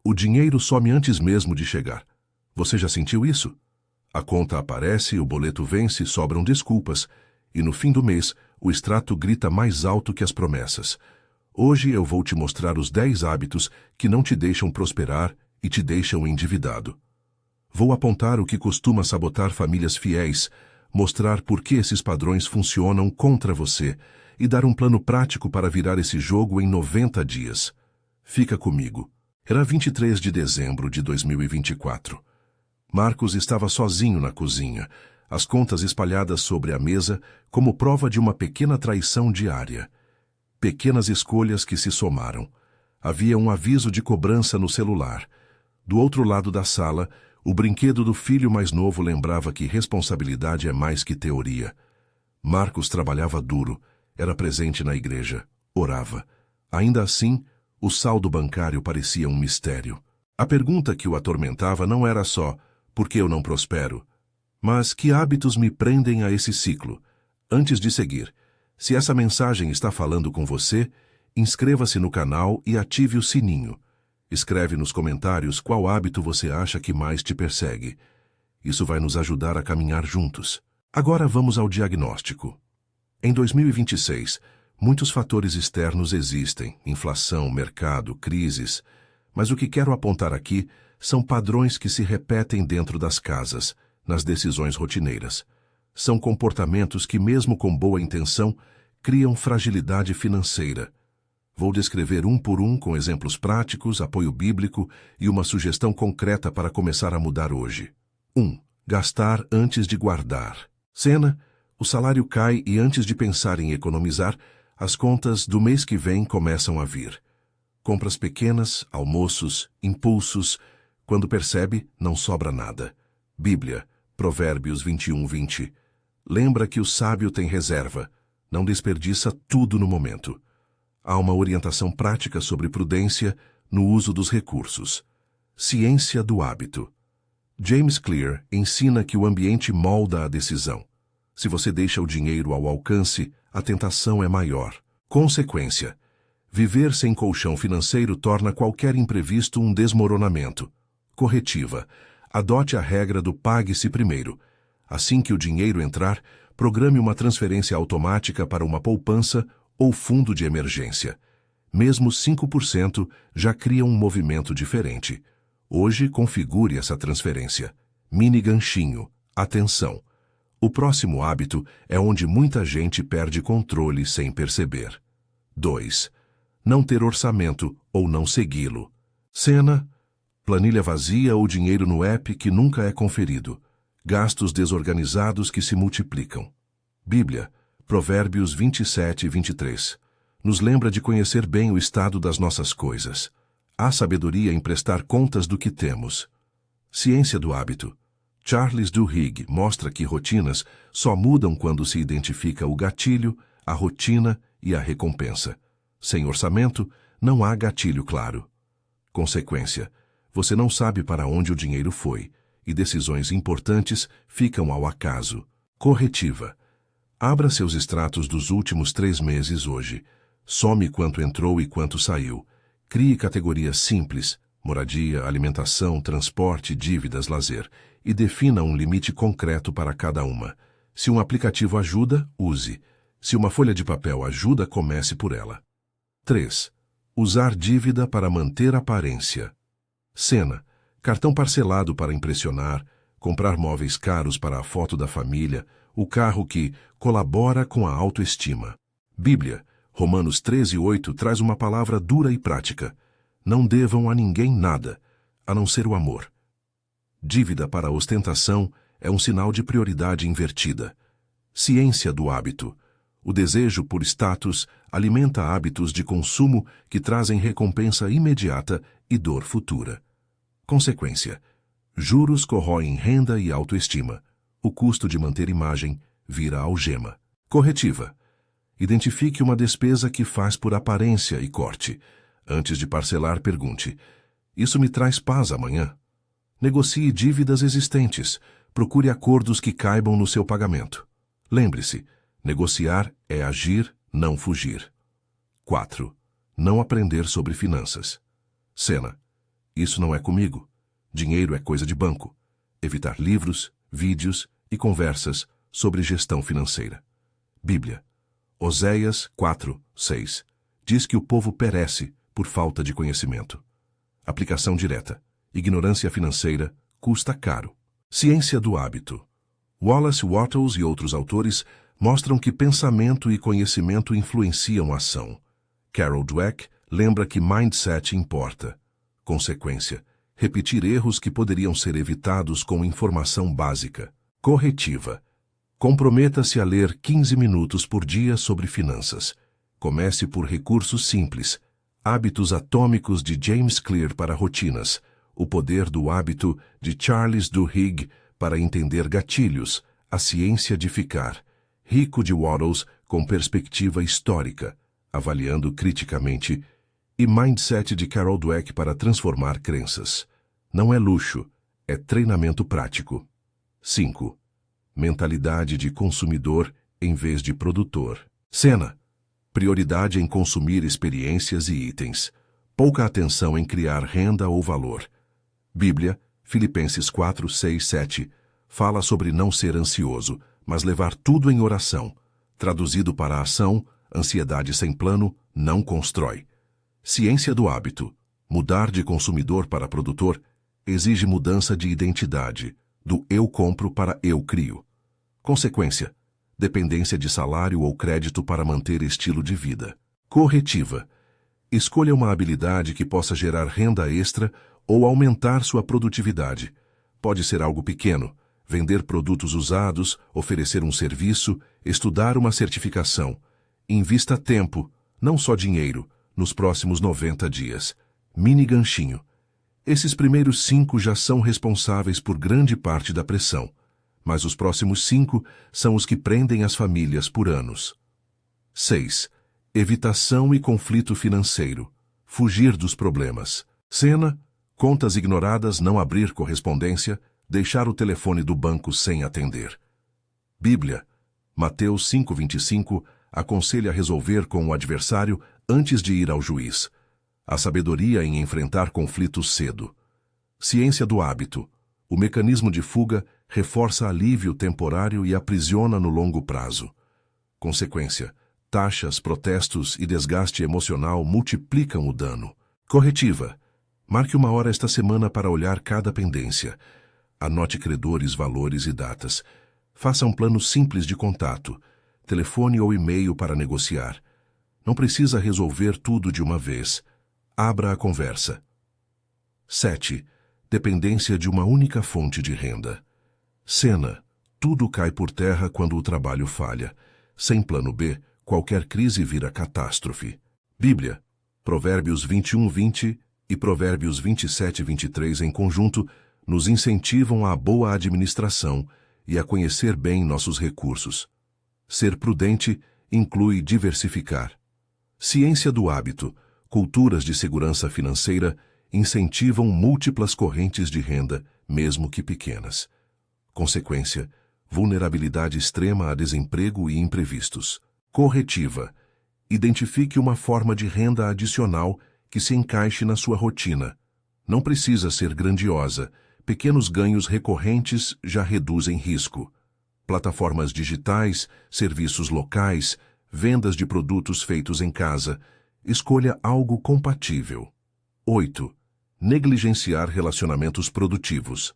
O dinheiro some antes mesmo de chegar. Você já sentiu isso? A conta aparece, o boleto vence, sobram desculpas, e no fim do mês, o extrato grita mais alto que as promessas. Hoje eu vou te mostrar os 10 hábitos que não te deixam prosperar e te deixam endividado. Vou apontar o que costuma sabotar famílias fiéis, mostrar por que esses padrões funcionam contra você e dar um plano prático para virar esse jogo em 90 dias. Fica comigo. Era 23 de dezembro de 2024. Marcos estava sozinho na cozinha, as contas espalhadas sobre a mesa como prova de uma pequena traição diária. Pequenas escolhas que se somaram. Havia um aviso de cobrança no celular. Do outro lado da sala, o brinquedo do filho mais novo lembrava que responsabilidade é mais que teoria. Marcos trabalhava duro, era presente na igreja, orava. Ainda assim, o saldo bancário parecia um mistério. A pergunta que o atormentava não era só por que eu não prospero, mas que hábitos me prendem a esse ciclo. Antes de seguir, se essa mensagem está falando com você, inscreva-se no canal e ative o sininho. Escreve nos comentários qual hábito você acha que mais te persegue. Isso vai nos ajudar a caminhar juntos. Agora vamos ao diagnóstico. Em 2026, muitos fatores externos existem, inflação, mercado, crises, mas o que quero apontar aqui são padrões que se repetem dentro das casas, nas decisões rotineiras. São comportamentos que, mesmo com boa intenção, criam fragilidade financeira. Vou descrever um por um com exemplos práticos, apoio bíblico e uma sugestão concreta para começar a mudar hoje. 1. Gastar antes de guardar. Cena: o salário cai e antes de pensar em economizar, as contas do mês que vem começam a vir. Compras pequenas, almoços, impulsos. Quando percebe, não sobra nada. Bíblia, Provérbios 21:20. Lembra que o sábio tem reserva. Não desperdiça tudo no momento. Há uma orientação prática sobre prudência no uso dos recursos. Ciência do hábito. James Clear ensina que o ambiente molda a decisão. Se você deixa o dinheiro ao alcance, a tentação é maior. Consequência: viver sem colchão financeiro torna qualquer imprevisto um desmoronamento. Corretiva: adote a regra do pague-se primeiro. Assim que o dinheiro entrar, programe uma transferência automática para uma poupança ou fundo de emergência. Mesmo 5% já cria um movimento diferente. Hoje, configure essa transferência. Mini ganchinho. Atenção! O próximo hábito é onde muita gente perde controle sem perceber. 2. Não ter orçamento ou não segui-lo. Cena: planilha vazia ou dinheiro no app que nunca é conferido. Gastos desorganizados que se multiplicam. Bíblia, Provérbios 27:23. Nos lembra de conhecer bem o estado das nossas coisas. Há sabedoria em prestar contas do que temos. Ciência do hábito. Charles Duhigg mostra que rotinas só mudam quando se identifica o gatilho, a rotina e a recompensa. Sem orçamento, não há gatilho claro. Consequência: você não sabe para onde o dinheiro foi, e decisões importantes ficam ao acaso. Corretiva: abra seus extratos dos últimos 3 meses hoje. Some quanto entrou e quanto saiu. Crie categorias simples: moradia, alimentação, transporte, dívidas, lazer, e defina um limite concreto para cada uma. Se um aplicativo ajuda, use. Se uma folha de papel ajuda, comece por ela. 3. Usar dívida para manter aparência. Cena: cartão parcelado para impressionar, comprar móveis caros para a foto da família, o carro que colabora com a autoestima. Bíblia, Romanos 13:8 traz uma palavra dura e prática. Não devam a ninguém nada, a não ser o amor. Dívida para ostentação é um sinal de prioridade invertida. Ciência do hábito. O desejo por status alimenta hábitos de consumo que trazem recompensa imediata e dor futura. Consequência: juros corroem renda e autoestima. O custo de manter imagem vira algema. Corretiva: identifique uma despesa que faz por aparência e corte. Antes de parcelar, pergunte: isso me traz paz amanhã? Negocie dívidas existentes. Procure acordos que caibam no seu pagamento. Lembre-se, negociar é agir, não fugir. 4. Não aprender sobre finanças. Cena: Isso não é comigo. Dinheiro é coisa de banco. Evitar livros, vídeos e conversas sobre gestão financeira. Bíblia. Oséias 4:6. Diz que o povo perece por falta de conhecimento. Aplicação direta. Ignorância financeira custa caro. Ciência do hábito. Wallace Wattles e outros autores mostram que pensamento e conhecimento influenciam a ação. Carol Dweck lembra que mindset importa. Consequência: repetir erros que poderiam ser evitados com informação básica. Corretiva. Comprometa-se a ler 15 minutos por dia sobre finanças. Comece por recursos simples. Hábitos Atômicos de James Clear para rotinas. O Poder do Hábito de Charles Duhigg para entender gatilhos. A Ciência de Ficar. Rico de Wattles com perspectiva histórica, avaliando criticamente. E Mindset de Carol Dweck para transformar crenças. Não é luxo, é treinamento prático. 5. Mentalidade de consumidor em vez de produtor. Cena. Prioridade em consumir experiências e itens. Pouca atenção em criar renda ou valor. Bíblia, Filipenses 4:6-7, fala sobre não ser ansioso, mas levar tudo em oração. Traduzido para a ação, ansiedade sem plano não constrói. Ciência do hábito. Mudar de consumidor para produtor exige mudança de identidade, do eu compro para eu crio. Consequência: dependência de salário ou crédito para manter estilo de vida. Corretiva: escolha uma habilidade que possa gerar renda extra ou aumentar sua produtividade. Pode ser algo pequeno: vender produtos usados, oferecer um serviço, estudar uma certificação. Invista tempo, não só dinheiro, nos próximos 90 dias. Mini ganchinho. Esses primeiros 5 já são responsáveis por grande parte da pressão, mas os próximos 5 são os que prendem as famílias por anos. 6. Evitação e conflito financeiro. Fugir dos problemas. Cena: contas ignoradas, não abrir correspondência, deixar o telefone do banco sem atender. Bíblia. Mateus 5:25 aconselha resolver com o adversário antes de ir ao juiz. A sabedoria em enfrentar conflitos cedo. Ciência do hábito. O mecanismo de fuga reforça alívio temporário e aprisiona no longo prazo. Consequência: taxas, protestos e desgaste emocional multiplicam o dano. Corretiva: marque uma hora esta semana para olhar cada pendência. Anote credores, valores e datas. Faça um plano simples de contato. Telefone ou e-mail para negociar. Não precisa resolver tudo de uma vez. Abra a conversa. 7. Dependência de uma única fonte de renda. Cena: tudo cai por terra quando o trabalho falha. Sem plano B, qualquer crise vira catástrofe. Bíblia. Provérbios 21:20 e Provérbios 27:23 em conjunto nos incentivam à boa administração e a conhecer bem nossos recursos. Ser prudente inclui diversificar. Ciência do hábito. Culturas de segurança financeira incentivam múltiplas correntes de renda, mesmo que pequenas. Consequência: vulnerabilidade extrema a desemprego e imprevistos. Corretiva: identifique uma forma de renda adicional que se encaixe na sua rotina. Não precisa ser grandiosa. Pequenos ganhos recorrentes já reduzem risco. Plataformas digitais, serviços locais, vendas de produtos feitos em casa. Escolha algo compatível. 8. Negligenciar relacionamentos produtivos.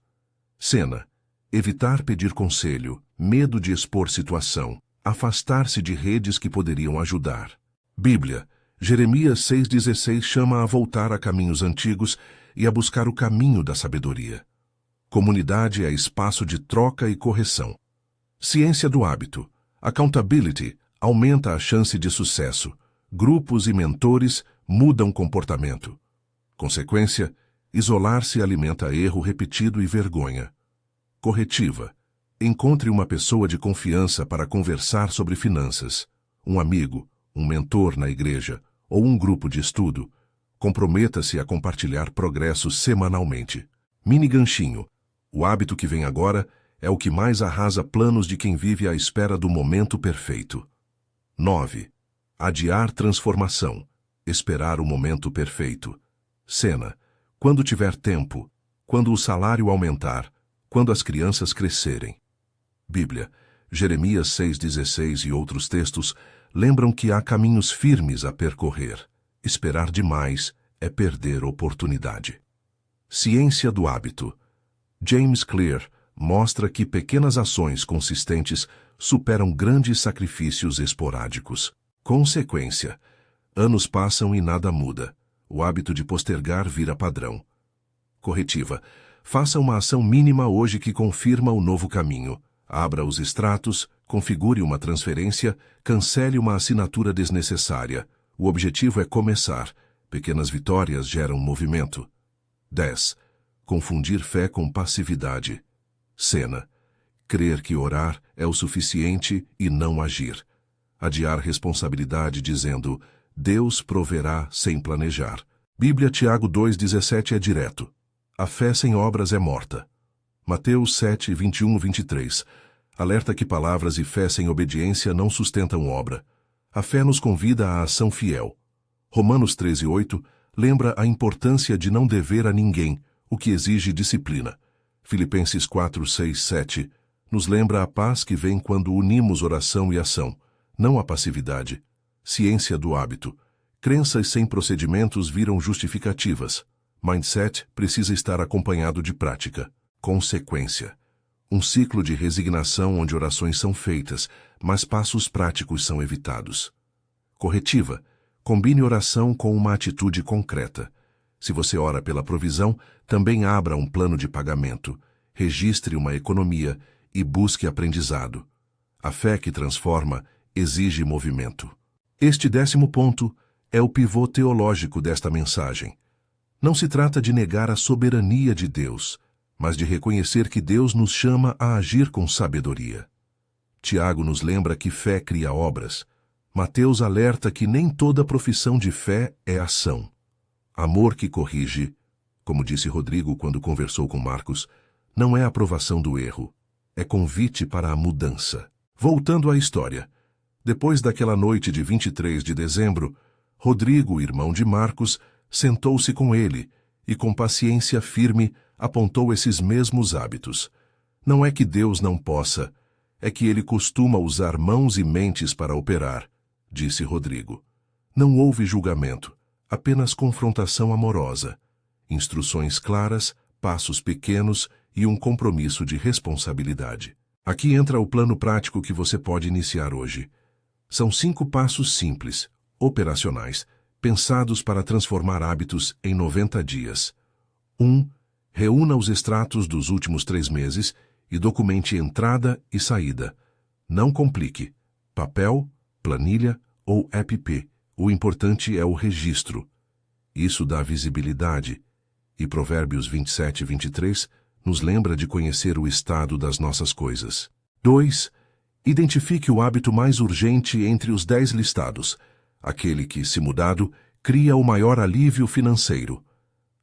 Cena: evitar pedir conselho, medo de expor situação, afastar-se de redes que poderiam ajudar. Bíblia. Jeremias 6,16 chama a voltar a caminhos antigos e a buscar o caminho da sabedoria. Comunidade é espaço de troca e correção. Ciência do hábito. Accountability aumenta a chance de sucesso. Grupos e mentores mudam comportamento. Consequência: isolar-se alimenta erro repetido e vergonha. Corretiva: encontre uma pessoa de confiança para conversar sobre finanças. Um amigo, um mentor na igreja ou um grupo de estudo. Comprometa-se a compartilhar progressos semanalmente. Mini ganchinho. O hábito que vem agora é o que mais arrasa planos de quem vive à espera do momento perfeito. 9. Adiar transformação. Esperar o momento perfeito. Cena: quando tiver tempo, quando o salário aumentar, quando as crianças crescerem. Bíblia, Jeremias 6,16 e outros textos lembram que há caminhos firmes a percorrer. Esperar demais é perder oportunidade. Ciência do hábito. James Clear mostra que pequenas ações consistentes superam grandes sacrifícios esporádicos. Consequência: anos passam e nada muda. O hábito de postergar vira padrão. Corretiva: faça uma ação mínima hoje que confirma o novo caminho. Abra os extratos, configure uma transferência, cancele uma assinatura desnecessária. O objetivo é começar. Pequenas vitórias geram movimento. 10. Confundir fé com passividade. Cena: crer que orar é o suficiente e não agir. Adiar responsabilidade dizendo: Deus proverá sem planejar. Bíblia, Tiago 2,17 é direto. A fé sem obras é morta. Mateus 7, 21, 23. Alerta que palavras e fé sem obediência não sustentam obra. A fé nos convida à ação fiel. Romanos 13, 8 lembra a importância de não dever a ninguém, o que exige disciplina. Filipenses 4, 6, 7 nos lembra a paz que vem quando unimos oração e ação, não a passividade. Ciência do hábito. Crenças sem procedimentos viram justificativas. Mindset precisa estar acompanhado de prática. Consequência: um ciclo de resignação onde orações são feitas, mas passos práticos são evitados. Corretiva: combine oração com uma atitude concreta. Se você ora pela provisão, também abra um plano de pagamento, registre uma economia e busque aprendizado. A fé que transforma exige movimento. Este 10º ponto é o pivô teológico desta mensagem. Não se trata de negar a soberania de Deus, mas de reconhecer que Deus nos chama a agir com sabedoria. Tiago nos lembra que fé cria obras. Mateus alerta que nem toda profissão de fé é ação. Amor que corrige, como disse Rodrigo quando conversou com Marcos, não é aprovação do erro, é convite para a mudança. Voltando à história, depois daquela noite de 23 de dezembro, Rodrigo, irmão de Marcos, sentou-se com ele e, com paciência firme, apontou esses mesmos hábitos. Não é que Deus não possa, é que ele costuma usar mãos e mentes para operar, disse Rodrigo. Não houve julgamento, apenas confrontação amorosa, instruções claras, passos pequenos e um compromisso de responsabilidade. Aqui entra o plano prático que você pode iniciar hoje. São 5 passos simples, operacionais, pensados para transformar hábitos em 90 dias. 1. Reúna os extratos dos últimos 3 meses e documente entrada e saída. Não complique. Papel, planilha ou app. O importante é o registro. Isso dá visibilidade. E Provérbios 27, 23 nos lembra de conhecer o estado das nossas coisas. 2. Identifique o hábito mais urgente entre os 10 listados, aquele que, se mudado, cria o maior alívio financeiro.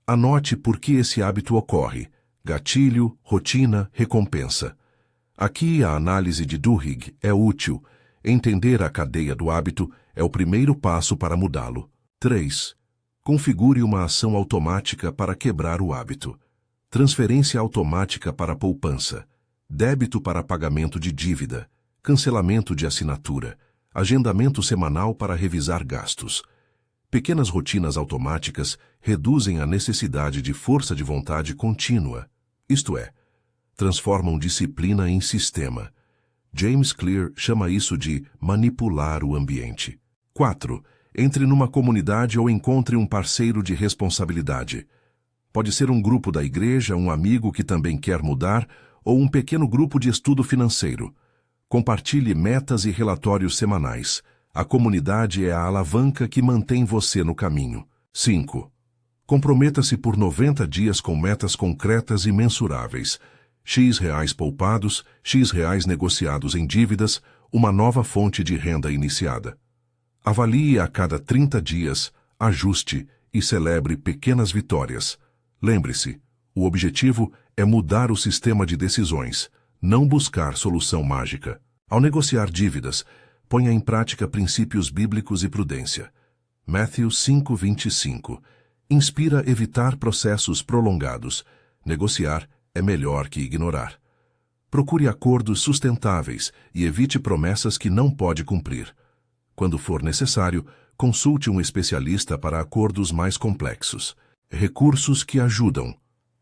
Anote por que esse hábito ocorre: gatilho, rotina, recompensa. Aqui a análise de Duhigg é útil. Entender a cadeia do hábito é o primeiro passo para mudá-lo. 3. Configure uma ação automática para quebrar o hábito. Transferência automática para poupança, débito para pagamento de dívida, cancelamento de assinatura, agendamento semanal para revisar gastos. Pequenas rotinas automáticas reduzem a necessidade de força de vontade contínua, isto é, transformam disciplina em sistema. James Clear chama isso de manipular o ambiente. 4. Entre numa comunidade ou encontre um parceiro de responsabilidade. Pode ser um grupo da igreja, um amigo que também quer mudar, ou um pequeno grupo de estudo financeiro. Compartilhe metas e relatórios semanais. A comunidade é a alavanca que mantém você no caminho. 5. Comprometa-se por 90 dias com metas concretas e mensuráveis. X reais poupados, X reais negociados em dívidas, uma nova fonte de renda iniciada. Avalie a cada 30 dias, ajuste e celebre pequenas vitórias. Lembre-se, o objetivo é mudar o sistema de decisões, não buscar solução mágica. Ao negociar dívidas, ponha em prática princípios bíblicos e prudência. Mateus 5:25. Inspira evitar processos prolongados. Negociar é melhor que ignorar. Procure acordos sustentáveis e evite promessas que não pode cumprir. Quando for necessário, consulte um especialista para acordos mais complexos. Recursos que ajudam.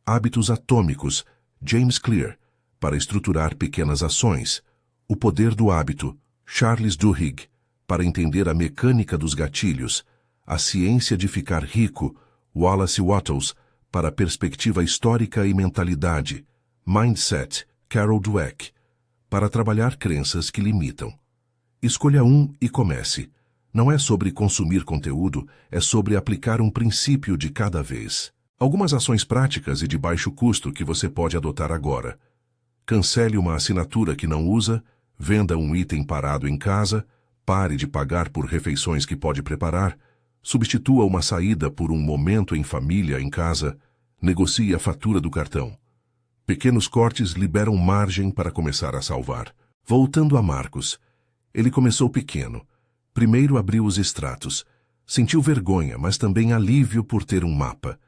Hábitos atômicos, James Clear, para estruturar pequenas ações. O poder do hábito, Charles Duhigg, para entender a mecânica dos gatilhos. A ciência de ficar rico, Wallace Wattles, para perspectiva histórica e mentalidade. Mindset, Carol Dweck, para trabalhar crenças que limitam. Escolha um e comece. Não é sobre consumir conteúdo, é sobre aplicar um princípio de cada vez. Algumas ações práticas e de baixo custo que você pode adotar agora. Cancele uma assinatura que não usa, venda um item parado em casa, pare de pagar por refeições que pode preparar, substitua uma saída por um momento em família em casa, negocie a fatura do cartão. Pequenos cortes liberam margem para começar a salvar. Voltando a Marcos, ele começou pequeno. Primeiro abriu os extratos. Sentiu vergonha, mas também alívio por ter um mapa.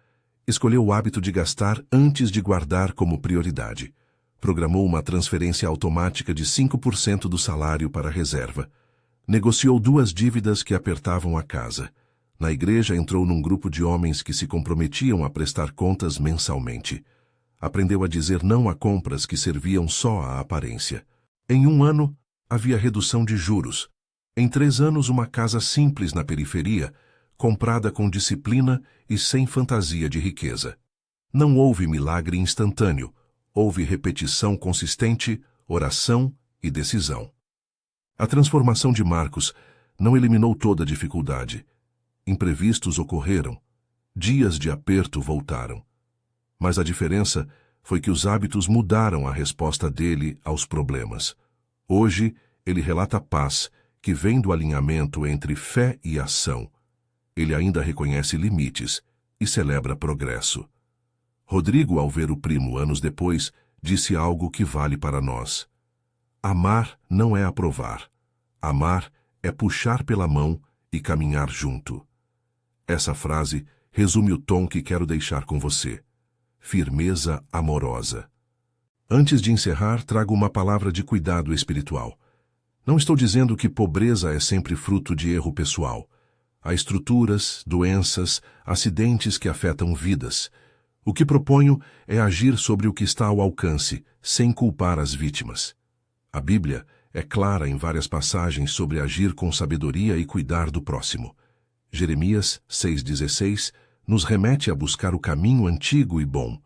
Escolheu o hábito de gastar antes de guardar como prioridade. Programou uma transferência automática de 5% do salário para a reserva. Negociou 2 dívidas que apertavam a casa. Na igreja entrou num grupo de homens que se comprometiam a prestar contas mensalmente. Aprendeu a dizer não a compras que serviam só à aparência. Em 1 ano, havia redução de juros. Em 3 anos, uma casa simples na periferia, comprada com disciplina e sem fantasia de riqueza. Não houve milagre instantâneo, houve repetição consistente, oração e decisão. A transformação de Marcos não eliminou toda a dificuldade. Imprevistos ocorreram, dias de aperto voltaram. Mas a diferença foi que os hábitos mudaram a resposta dele aos problemas. Hoje, ele relata paz, que vem do alinhamento entre fé e ação. Ele ainda reconhece limites e celebra progresso. Rodrigo, ao ver o primo anos depois, disse algo que vale para nós. Amar não é aprovar. Amar é puxar pela mão e caminhar junto. Essa frase resume o tom que quero deixar com você. Firmeza amorosa. Antes de encerrar, trago uma palavra de cuidado espiritual. Não estou dizendo que pobreza é sempre fruto de erro pessoal. Há estruturas, doenças, acidentes que afetam vidas. O que proponho é agir sobre o que está ao alcance, sem culpar as vítimas. A Bíblia é clara em várias passagens sobre agir com sabedoria e cuidar do próximo. Jeremias 6,16 nos remete a buscar o caminho antigo e bom.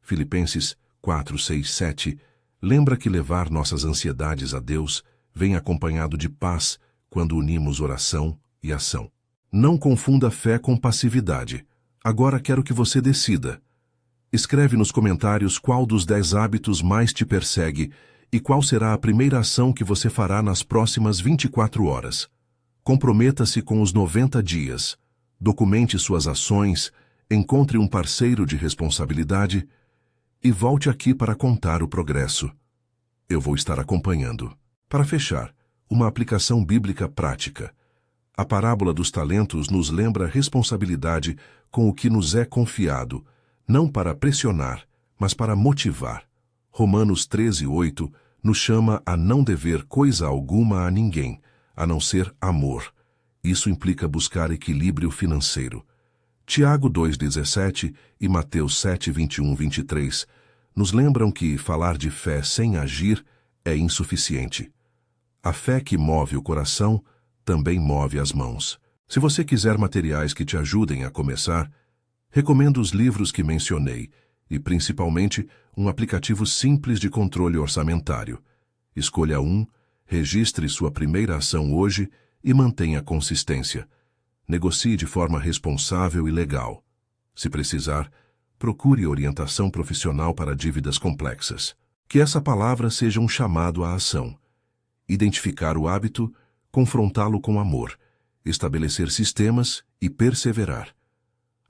Filipenses 4, 6, 7 lembra que levar nossas ansiedades a Deus vem acompanhado de paz quando unimos oração e ação. Não confunda fé com passividade. Agora quero que você decida. Escreve nos comentários qual dos 10 hábitos mais te persegue e qual será a primeira ação que você fará nas próximas 24 horas. Comprometa-se com os 90 dias. Documente suas ações, encontre um parceiro de responsabilidade e volte aqui para contar o progresso. Eu vou estar acompanhando. Para fechar, uma aplicação bíblica prática. A parábola dos talentos nos lembra a responsabilidade com o que nos é confiado, não para pressionar, mas para motivar. Romanos 13:8 nos chama a não dever coisa alguma a ninguém, a não ser amor. Isso implica buscar equilíbrio financeiro. Tiago 2,17 e Mateus 7:21-23 nos lembram que falar de fé sem agir é insuficiente. A fé que move o coração também move as mãos. Se você quiser materiais que te ajudem a começar, recomendo os livros que mencionei e, principalmente, um aplicativo simples de controle orçamentário. Escolha um, registre sua primeira ação hoje e mantenha consistência. Negocie de forma responsável e legal. Se precisar, procure orientação profissional para dívidas complexas. Que essa palavra seja um chamado à ação. Identificar o hábito, confrontá-lo com amor, estabelecer sistemas e perseverar.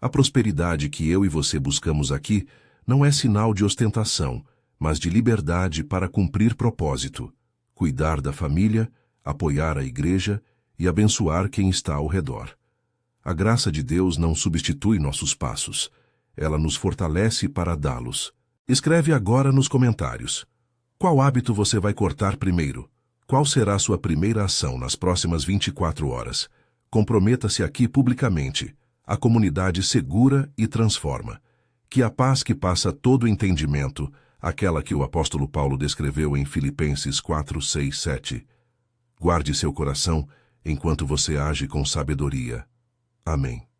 A prosperidade que eu e você buscamos aqui não é sinal de ostentação, mas de liberdade para cumprir propósito, cuidar da família, apoiar a igreja e abençoar quem está ao redor. A graça de Deus não substitui nossos passos. Ela nos fortalece para dá-los. Escreve agora nos comentários. Qual hábito você vai cortar primeiro? Qual será sua primeira ação nas próximas 24 horas? Comprometa-se aqui publicamente. A comunidade segura e transforma. Que a paz que passa todo entendimento, aquela que o apóstolo Paulo descreveu em Filipenses 4, 6, 7, guarde seu coração enquanto você age com sabedoria. Amém.